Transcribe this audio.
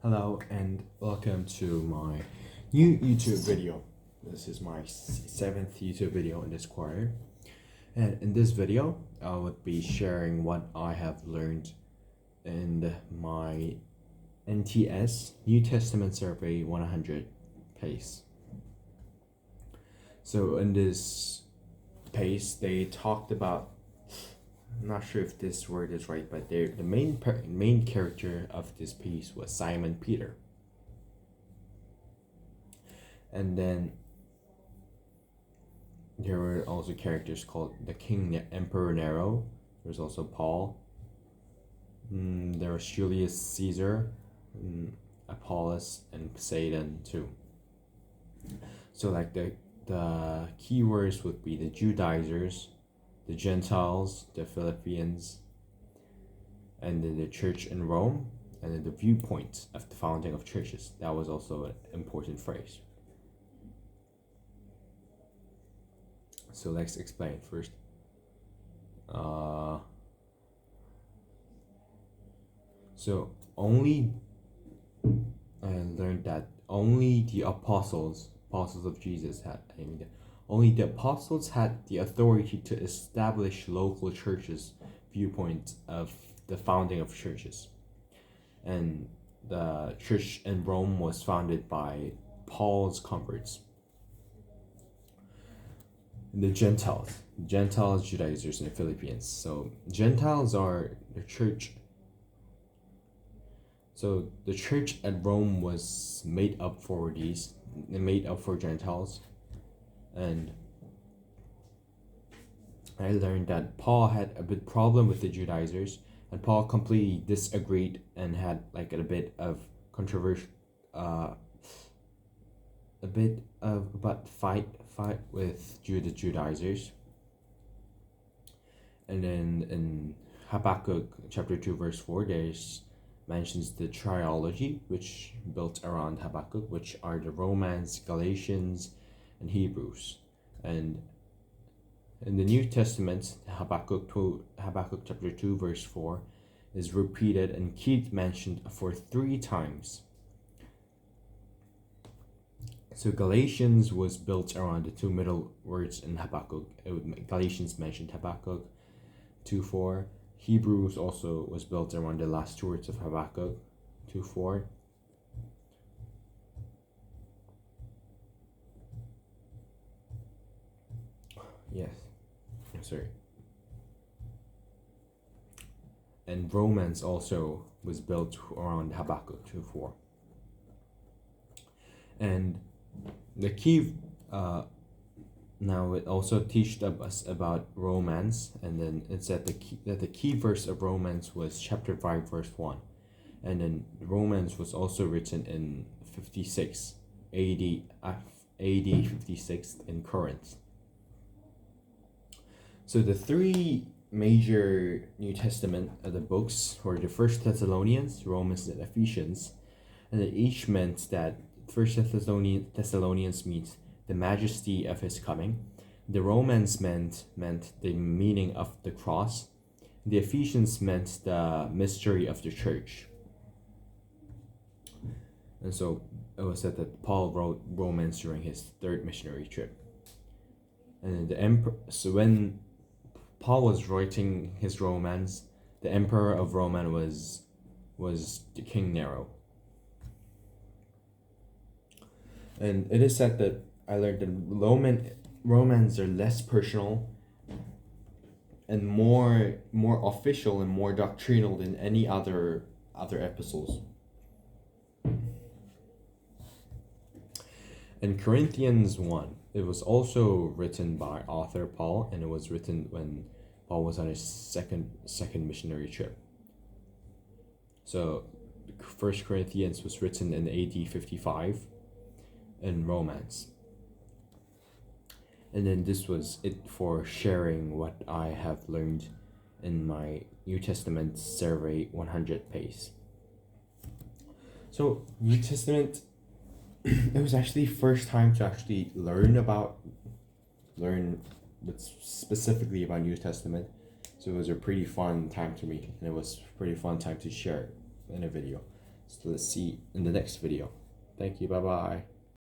Hello and welcome to my new YouTube video. This is my seventh YouTube video in this quarter. And in this video, I would be sharing what I have learned in my NTS New Testament Survey 100 pace. So in this pace, they talked about, I'm not sure if this word is right, but the main character of this piece was Simon Peter. And then there were also characters called the Emperor Nero. There was also Paul. There was Julius Caesar, Apollos, and Poseidon too. So like the keywords would be the Judaizers, the Gentiles, the Philippians, and then the church in Rome, and then the viewpoint of the founding of churches. That was also an important phrase. So let's explain first. So only I learned that only the apostles of Jesus had. Only the apostles had the authority to establish local churches' viewpoint of the founding of churches, and the church in Rome was founded by Paul's converts. The Gentiles, Judaizers, and the Philippians. So Gentiles are the church. So the church at Rome was made up for Gentiles, and I learned that Paul had a bit problem with the Judaizers, and Paul completely disagreed and had like a bit of controversy, fight with the Judaizers. And then in Habakkuk chapter 2 verse 4, there's mentions the triology which built around Habakkuk, which are the Romans, Galatians, and Hebrews. And in the New Testament, Habakkuk chapter 2 verse 4 is repeated and Keith mentioned for 3 times. So Galatians was built around the 2 middle words in Habakkuk. Galatians mentioned Habakkuk 2:4. Hebrews also was built around the last 2 words of Habakkuk 2:4. Yes, I'm sorry. And Romans also was built around Habakkuk 2:4. And the key now it also teached us about Romans, and then it said the key verse of Romans was chapter 5 verse 1, and then Romans was also written in 56 AD 56 in Corinth. So the 3 major New Testament the books were the First Thessalonians, Romans, and Ephesians, and it each meant that First Thessalonians means the majesty of his coming. The Romans meant the meaning of the cross. The Ephesians meant the mystery of the church. And so it was said that Paul wrote Romans during his 3rd missionary trip. And so when Paul was writing his Romans, the emperor of Rome was the King Nero. And it is said that I learned that Romans are less personal and more official and more doctrinal than any other epistles. In Corinthians 1, it was also written by author Paul, and it was written when Paul was on his second missionary trip. So 1 Corinthians was written in AD 55 in Romans. And then this was it for sharing what I have learned in my New Testament Survey 100 pace. So New Testament, it was actually first time to actually learn specifically about New Testament. So it was a pretty fun time to me, and it was a pretty fun time to share. in a video. So let's see in the next video. Thank you. Bye bye.